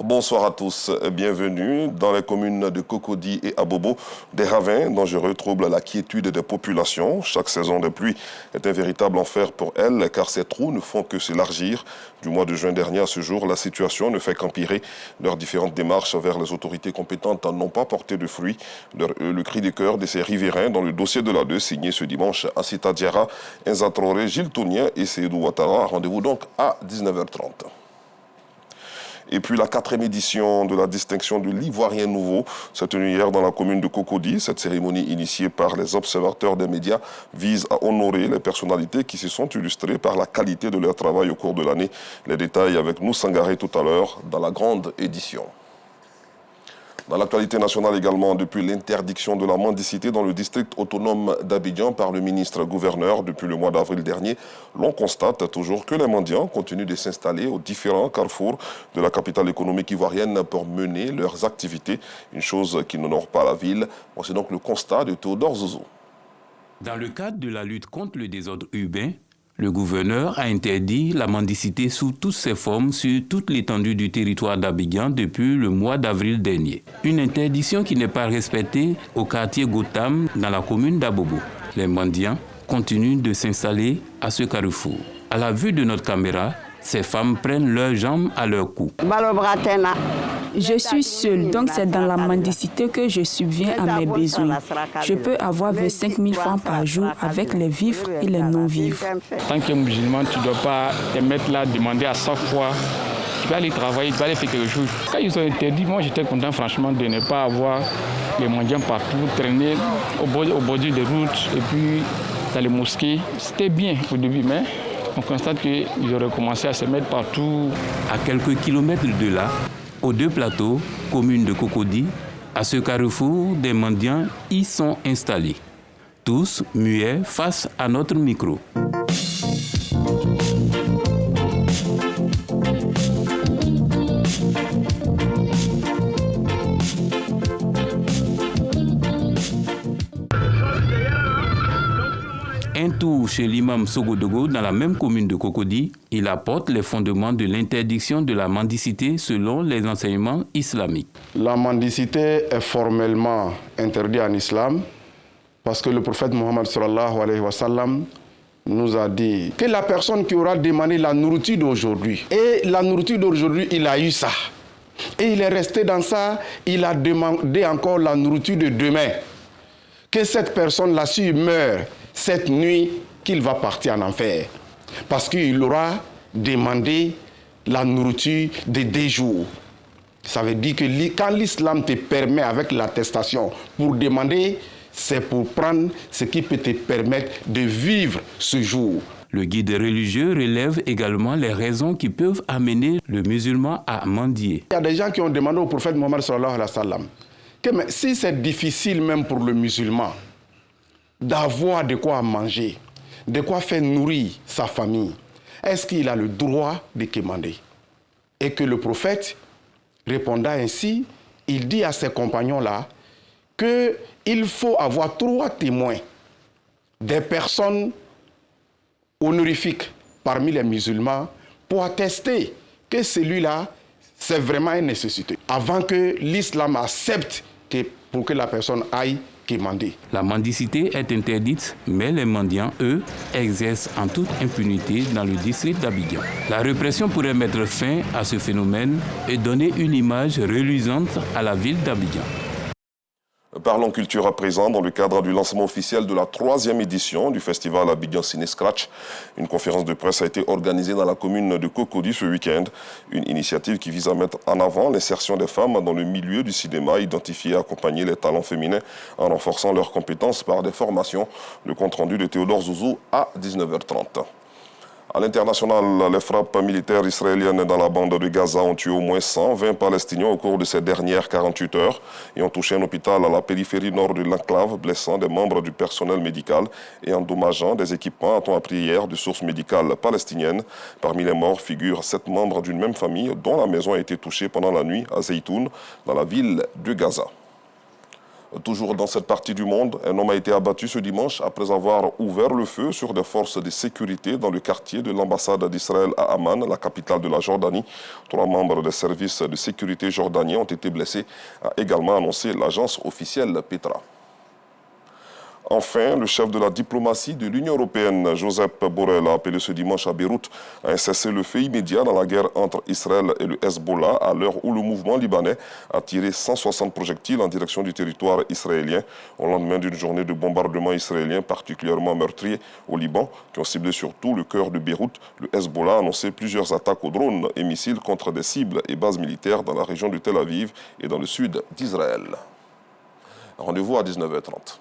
Bonsoir à tous, bienvenue dans les communes de Cocody et Abobo. Des ravins dangereux troublent la quiétude des populations. Chaque saison de pluie est un véritable enfer pour elles car ces trous ne font que s'élargir. Du mois de juin dernier à ce jour, la situation ne fait qu'empirer. Leurs différentes démarches vers les autorités compétentes n'ont pas porté de fruits. Le cri du cœur de ces riverains dans le dossier de l'ADE signé ce dimanche à Sita Diarra, Enza Traoré, Gilles Tounien et Seydou Ouattara. Rendez-vous donc à 19h30. Et puis la 4e édition de la distinction de l'Ivoirien Nouveau s'est tenue hier dans la commune de Cocody. Cette cérémonie initiée par les observateurs des médias vise à honorer les personnalités qui se sont illustrées par la qualité de leur travail au cours de l'année. Les détails avec nous Sangaré tout à l'heure dans la grande édition. Dans l'actualité nationale également, depuis l'interdiction de la mendicité dans le district autonome d'Abidjan par le ministre-gouverneur depuis le mois d'avril dernier, l'on constate toujours que les mendiants continuent de s'installer aux différents carrefours de la capitale économique ivoirienne pour mener leurs activités, une chose qui n'honore pas la ville. C'est donc le constat de Théodore Zozo. Dans le cadre de la lutte contre le désordre urbain, le gouverneur a interdit la mendicité sous toutes ses formes sur toute l'étendue du territoire d'Abidjan depuis le mois d'avril dernier. Une interdiction qui n'est pas respectée au quartier Gotham dans la commune d'Abobo. Les mendiants continuent de s'installer à ce carrefour. À la vue de notre caméra, ces femmes prennent leurs jambes à leur cou. Je suis seule, donc c'est dans la mendicité que je subviens à mes besoins. Je peux avoir 25 000 francs par jour avec les vivres et les non-vivres. En tant que musulman, tu ne dois pas te mettre là, demander à chaque fois. Tu vas aller travailler, tu vas aller faire quelque chose. Quand ils ont interdit, moi j'étais content franchement de ne pas avoir les mendiants partout, traîner au bord des routes et puis dans les mosquées. C'était bien au début, mais on constate qu'ils auraient commencé à se mettre partout. À quelques kilomètres de là, aux deux plateaux, commune de Cocody, à ce carrefour, des mendiants y sont installés. Tous muets face à notre micro. Un tour chez l'imam Sogodogo dans la même commune de Cocody, il apporte les fondements de l'interdiction de la mendicité selon les enseignements islamiques. La mendicité est formellement interdite en islam parce que le prophète Mohammed sallallahu alayhi wa sallam nous a dit que la personne qui aura demandé la nourriture d'aujourd'hui, et la nourriture d'aujourd'hui, il a eu ça. Et il est resté dans ça, il a demandé encore la nourriture de demain. Que cette personne-là, s'il meurt cette nuit, qu'il va partir en enfer. Parce qu'il aura demandé la nourriture de 2 jours. Ça veut dire que quand l'islam te permet avec l'attestation pour demander, c'est pour prendre ce qui peut te permettre de vivre ce jour. Le guide religieux relève également les raisons qui peuvent amener le musulman à mendier. Il y a des gens qui ont demandé au prophète Mohammed sallallahu alayhi wa sallam que si c'est difficile même pour le musulman d'avoir de quoi manger, de quoi faire nourrir sa famille, est-ce qu'il a le droit de commander? Et que le prophète, répondant ainsi, il dit à ses compagnons-là qu'il faut avoir 3 témoins, des personnes honorifiques parmi les musulmans, pour attester que celui-là, c'est vraiment une nécessité, avant que l'islam accepte pour que la personne aille quémander. La mendicité est interdite, mais les mendiants, eux, exercent en toute impunité dans le district d'Abidjan. La répression pourrait mettre fin à ce phénomène et donner une image reluisante à la ville d'Abidjan. Parlons culture à présent dans le cadre du lancement officiel de la 3e édition du festival Abidjan Ciné Scratch. Une conférence de presse a été organisée dans la commune de Cocody ce week-end. Une initiative qui vise à mettre en avant l'insertion des femmes dans le milieu du cinéma, identifier et accompagner les talents féminins en renforçant leurs compétences par des formations. Le compte-rendu de Théodore Zouzou à 19h30. À l'international, les frappes militaires israéliennes dans la bande de Gaza ont tué au moins 120 Palestiniens au cours de ces dernières 48 heures et ont touché un hôpital à la périphérie nord de l'enclave, blessant des membres du personnel médical et endommageant des équipements, a-t-on appris hier de sources médicales palestiniennes. Parmi les morts figurent 7 membres d'une même famille dont la maison a été touchée pendant la nuit à Zeytoun, dans la ville de Gaza. Toujours dans cette partie du monde, un homme a été abattu ce dimanche après avoir ouvert le feu sur des forces de sécurité dans le quartier de l'ambassade d'Israël à Amman, la capitale de la Jordanie. 3 membres des services de sécurité jordaniens ont été blessés, a également annoncé l'agence officielle Petra. Enfin, le chef de la diplomatie de l'Union européenne, Josep Borrell, a appelé ce dimanche à Beyrouth à un cessez-le-feu immédiat dans la guerre entre Israël et le Hezbollah, à l'heure où le mouvement libanais a tiré 160 projectiles en direction du territoire israélien, au lendemain d'une journée de bombardements israéliens particulièrement meurtriers au Liban, qui ont ciblé surtout le cœur de Beyrouth. Le Hezbollah a annoncé plusieurs attaques aux drones et missiles contre des cibles et bases militaires dans la région de Tel Aviv et dans le sud d'Israël. Rendez-vous à 19h30.